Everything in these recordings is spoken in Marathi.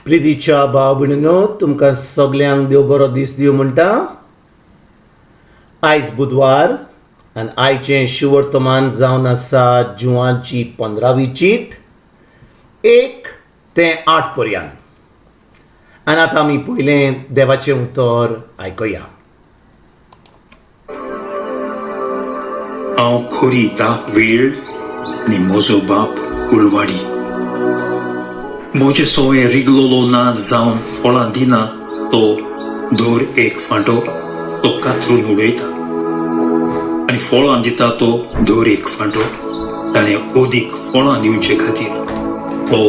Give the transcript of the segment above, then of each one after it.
प्रितीच्या भाव भयणीनो, तुमकां सगल्यांक देव बरो दीस दिवं म्हणटा. आयज बुधवार आनी आयचें शिवर्तमान जावन आसा जुवाची 15वी चीट 1 ते 8 पर्यंत. आनी आतां आमी पयलें देवाचें उतर आयकया. हांव खोरी दाक वेळ आनी म्हजो बाप उलवाडी. म्हजे सवय रिगलोलो ना जावन फळां दिना तो दर एक फांटो तो कातरून उडयता आनी फळां दिता तो दर एक फांटो ताणें अदीक फळां दिवचे खातीर तो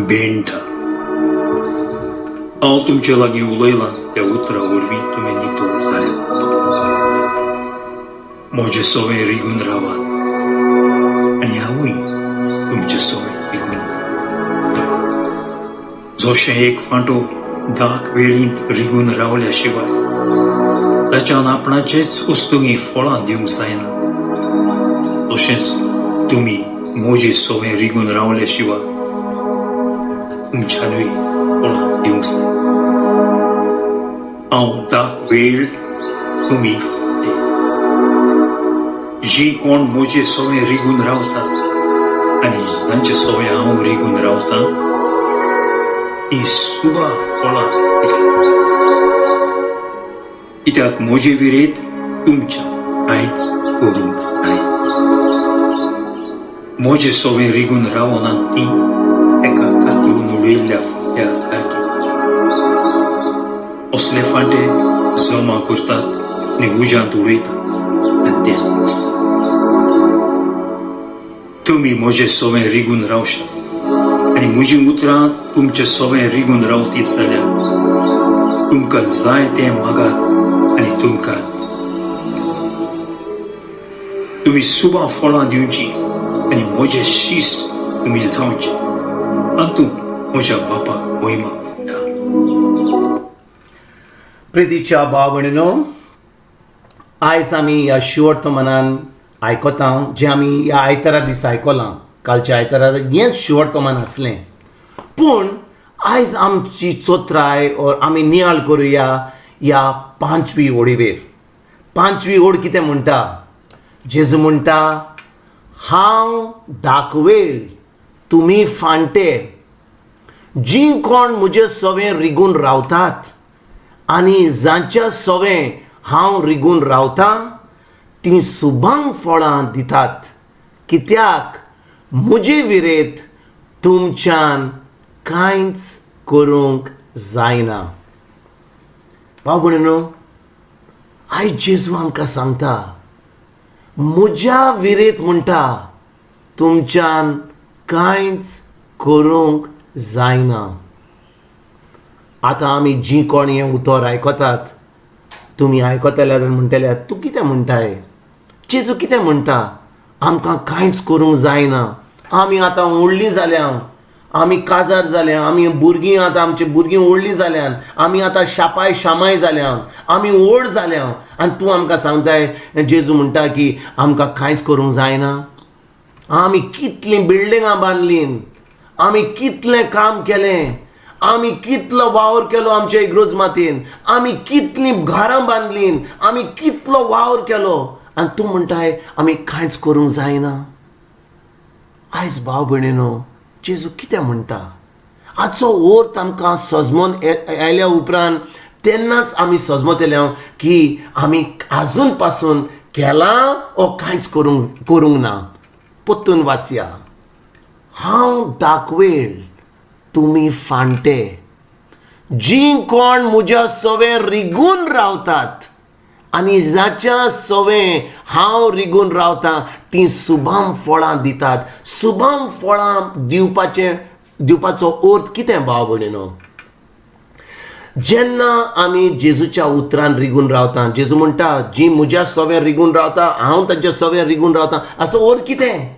भेंडटा. हांव तुमचे लागीं उलयलां त्या उतरा वरवीं तुमी नितोळ जाल्यात. म्हजे सवय रिगून रावात आनी हांवूय तुमचे सवय रिगून. जशें एक फांटो दाक वेळींत रिगून रावल्या शिवाय ताच्यान आपणाचेच वस्तूंनी फळां दिवंक जायना, तशेंच तुमी म्हजी सवय रिगून रावल्या शिवाय तुमच्यानूय फळां दिवंक जाय. हांव दाक वेळ, तुमी फांटे. जी कोण म्हजे सवय रिगून रावतात आनी जांचे सवय हांव रिगून रावतां ती सुबा फळां दितात, कित्याक म्हजे विरेत तुमच्या कांयच करूंक जाय. म्हजे सवय रिगून रावना ती एका कातरून उडयल्ल्या फांट्या सारकी. असले फांटे जमा करतात आनी उज्यांत उडयतात आनी ते तुमी म्हजे सवय रिगून रावशात आनी म्हजी उतरां तुमचे सवय रिगून रावतीत जाल्यार तुमकां जाय तें मागात आनी तुमकां तुमी सुबा फळां दिवची आनी म्हजे शीस तुमी जावचे. हातूंत म्हज्या बापाक महिमा मेळटा. प्रितीच्या भाव भयणीनो, आयज आमी ह्या शिवर्तमानान आयकता जें आमी ह्या आयतारा दीस आयकलां. कालच्या आयतारा हेंच शिवर्तमान आसलें, पूण आयज आमची चोत्राय आमी नियाळ करुया ह्या 5वी ओडीवेर. 5वी ओड कितें म्हणटा? जेजू म्हणटा, हांव दाखवेळ, तुमी फांटे. जी कोण म्हजे सवें रिगून रावतात आनी जांच्या सवें हांव रिगून रावतां ती सुभांग फळां दितात, कित्याक म्हजे विरेत तुमच्यान कांयच करूंक जायना. भाव भयणीनो, आयज जेजू आमकां सांगता, म्हज्या विरेत म्हणटा तुमच्यान कांयच करूंक जायना. आतां आमी जी कोण हें उतर आयकतात, तुमी आयकतले म्हणटले, तूं कितें म्हणटाय? जेजू कितें म्हणटा? आमकां कांयच करूंक जायना. आमी आतां व्हडलीं जाल्या, आमी काजार जाल्या, आमी भुरगीं आतां आमची भुरगीं व्हडलीं जाल्यात, आमी आतां शापाय शामाय जाल्या, आमी व्हड जाल्या आनी तूं आमकां सांगताय जेजू म्हणटा की आमकां कांयच करूंक जायना. आमी कितलीं बिल्डिंगां बांदलीं, आमी कितलें काम केलें, आमी कितलो वावर केलो आमच्या इग्रोज मातयेन, आमी कितलीं घरां बांदलीं, आमी कितलो वावर केलो आनी तूं म्हणटाय आमी कांयच करूंक जायना. आयज भाव भयणीनो, जेजू कितें म्हणटा? हाचो अर्थ आमकां सजमोन आयल्या उपरांत तेन्नाच आमी सजमतल्या की आमी आजून पासून केलां ओ कांयच करूंक ना. पोत्तून वाचया. हांव दाखवेळ, तुमी फांटे. जी कोण म्हज्या सवें रिगून रावतात आनी जाच्या सवें हांव रिगून रावतां ती सुभाम फळां दितात. सुभाम फळां दिवपाचो अर्थ कितें भाव भयणीनो? जेन्ना आमी जेजूच्या उतरान रिगून रावता, जेजू म्हणटा जी म्हज्या सवें रिगून रावता हांव तांच्या सवें रिगून रावतां, हाचो अर्थ कितें?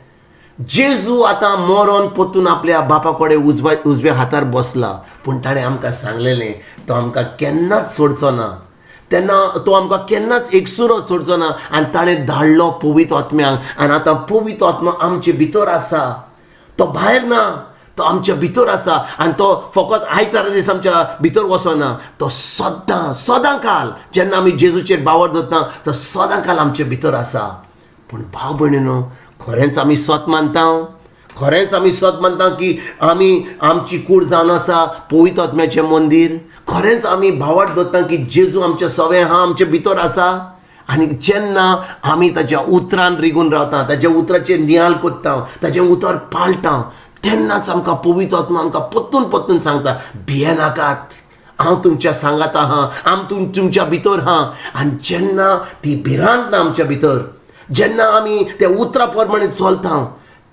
जेजू आतां मरोन पोत्तून आपल्या बापा कडेन उजव्या हातार बसला, पूण ताणें आमकां सांगलेलें तो आमकां केन्नाच सोडचो ना. तेन्ना तो आमकां केन्नाच एकसुरो सोडचो ना आनी ताणें धाडलो पवित्र आत्म्याक. आनी आतां पवित्र आत्मा आमचे भितर आसा, तो भायर ना, तो आमच्या भितर आसा आनी तो फकत आयतारा दीस आमच्या भितर वचना, तो सदां काल जेन्ना आमी जेजूचेर बावर दवरता तो सदां काल आमच्या भितर आसा. पूण भाव भयणीनो, खरेंच आमी सत मानता? खरेंच आमी सत मानता की आमची कूड जावन आसा पवित्र आत्म्याचें मंदीर? खरेंच आमी भावार्थ दवरता की जेजू आमचें सवें आहा, आमचे भितर आसा? आनी जेन्ना आमी ताच्या उतरान रिगून रावता, ताच्या उतराचेर नियाल कोत्ता, ताचें उतर पाळटा, तेन्नाच आमकां पवित्र आत्मा आमकां परतून सांगता, भिये नाकात, हांव तुमच्या सांगात आहा, हांव तुमच्या भितर आहा. आनी जेन्ना ती भिरांत ना आमच्या भितर, जेन्ना आमी त्या उतरा प्रमाणे चलता,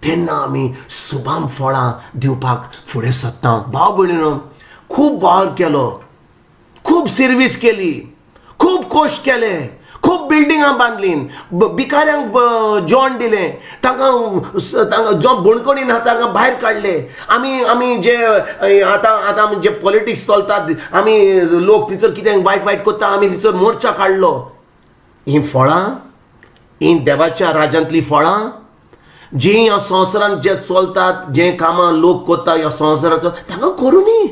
तेन्ना आमी शुभाम फळां दिवपाक फुडें सरता. भाव भयणीनो, खूब वावर केलो, खूब सर्वीस केली, खूब कोश केले, खूब बिल्डिंगां बांदलीं, भिकाऱ्यांक जेवण दिलें, तांकां जो बणकणीन आहा तांकां भायर काडले. आमी जे आतां जे पॉलिटिक्स चलतात, आमी लोक थंयसर कितें वायट कोत्ता, आमी थंयसर मोर्चा काडलो. हीं फळां, हीं देवाच्या राज्यांतलीं फळां, जी ह्या संवसारांत जे चलतात, जे कामां लोक कोत्ता ह्या संवसाराचो, तांकां करूं न्ही.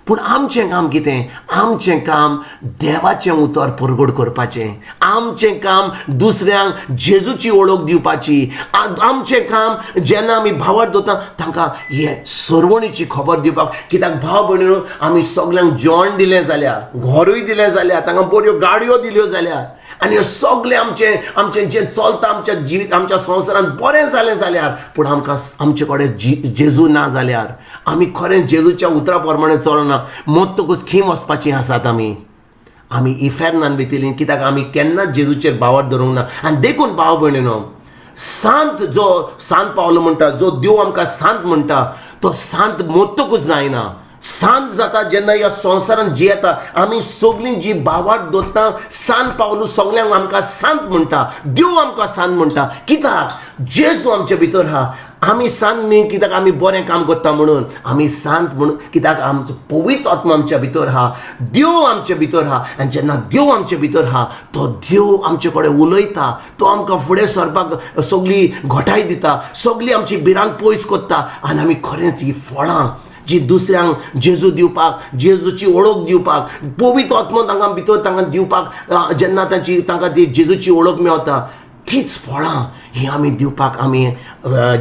पूण आमचें काम कितें? आमचें काम देवाचें उतर परगट करपाचें. आमचें काम दुसऱ्यांक जेजूची ओळख दिवपाची. आमचें काम जेन्ना आमी भावार्थ दवरता तांकां हे सरवणीची खबर दिवपाक. कित्याक भाव भयणीनो, आमी सगल्यांक जेवण दिलें जाल्यार, घरूय दिलें जाल्यार, तांकां बऱ्यो गाडयो दिल्यो जाल्यार, आनी हे सगळें आमचें जें चलता आमच्या जिवीत, आमच्या संवसारांत बरें जालें जाल्यार, पूण आमचे कडेन जेजू ना जाल्यार, आमी खरें जेजूच्या उतरा प्रमाणे चलना, मोत्तकूच खीम वचपाचीं आसात आमी इफेर्नान भितरलीं. कित्याक आमी केन्नाच जेजूचेर बावर धरूंक ना. आनी देखून भाव भयणीनो, सांत पावलो म्हणटा, जो देव आमकां सांत म्हणटा, तो सांत मोत्तकूच जायना. सांत जाता जेन्ना ह्या संवसारांत जियेता. आमी सगळीं जी भावार्थ दवरता, सांत पावलो सगल्यांक आमकां सांत म्हणटा, देव आमकां सांत म्हणटा. कित्याक? जेजू आमचे भितर आहा. आमी सांत न्ही कित्याक आमी बरें काम करता म्हणून, आमी सांत म्हणून कित्याक आमचो पवित्र आत्मा आमच्या भितर आहा, देव आमचे भितर आहा. आनी जेन्ना देव आमचे भितर आहा, तो देव आमचे कडेन उलयता, तो आमकां फुडें सरपाक सगळी घटाय दिता, सगळी आमची भिरांत पयस कोत्ता. आनी आमी खरेंच ही फळां जी दुसऱ्यांक जेजू दिवपाक, जेजूची ओळख दिवपाक, पवित्र आत्मा तांकां भितर तांकां दिवपाक, जेन्ना तांकां ती जेजूची ओळख मेळटा, तीच फळां ही आमी दिवपाक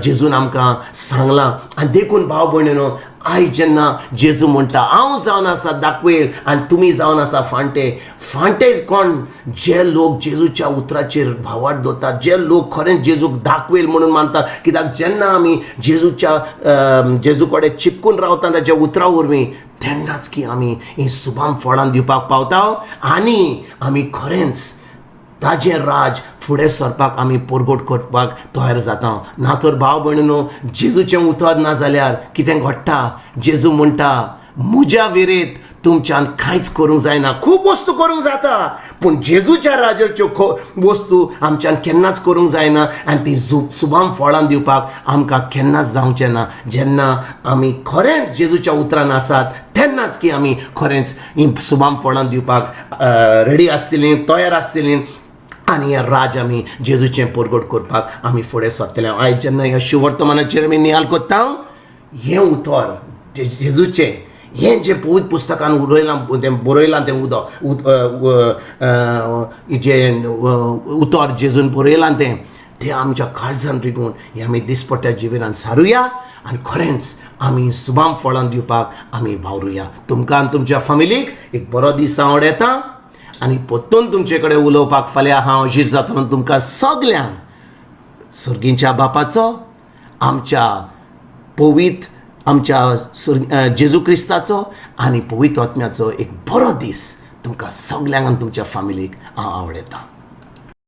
जेजून आमकां सांगलां. आनी देखून भाव भयणीनो, आयज जेन्ना जेजू म्हणटा, हांव जावन आसा दाखवेल आनी तुमी जावन आसा फांटे कोण? जे लोक जेजूच्या उतराचेर भावार्थ दवरतात, जे लोक खरेंच जेजूक दाखवेल म्हणून मानतात. कित्याक जेन्ना आमी जेजू कडेन चिपकून रावता ताच्या उतरा वरवीं, तेन्नाच की आमी ही शुभाम फळां दिवपाक पावता आनी आमी खरेंच ताजें राज फुडें सरपाक आमी परगट करपाक तयार जाता. ना तर भाव भयणीनो, जेजूचें उतर ना जाल्यार कितें घडटा? जेजू म्हणटा, म्हज्या वेरेंत तुमच्यान कांयच करूंक जायना. खूब वस्तू करूंक जाता, पूण जेजूच्या राजाच्यो वस्तू आमच्यान केन्नाच करूंक जायना. आनी ती शुभाम फळां दिवपाक आमकां केन्नाच जावचें ना. जेन्ना आमी खरेंच जेजूच्या उतरान आसात, तेन्नाच की आमी खरेंच ही शुभाम फळां दिवपाक रेडी आसतलीं, तयार आसतलीं. आनी हें राज आमी जेजूचें परगट करपाक आमी फुडें सरतले. आयज जेन्ना ह्या शिवर्तमानाचेर आमी नियाल कोत्ता, हें उतर जेजूचें, हें जें पवित्र पुस्तकान बरयलां तें जें उतर जेजून बरयलां तें आमच्या काळजान रिगून हें आमी दिसपट्ट्या जिवितांत सारुया आनी खरेंच आमी शुभाम फळां दिवपाक आमी वावरुया. तुमकां आनी तुमच्या फॅमिलीक एक बरो दीस हांव येता आनी परतून तुमचे कडेन उलोवपाक फाल्यां हांव हजीर जातलो. तुमकां सगल्यांक सुर्गींच्या बापाचो, आमच्या जेजू क्रिस्ताचो आनी पवित्र आत्म्याचो एक बरो दीस तुमकां सगल्यांक आनी तुमच्या फॅमिलीक हांव आवडयतां.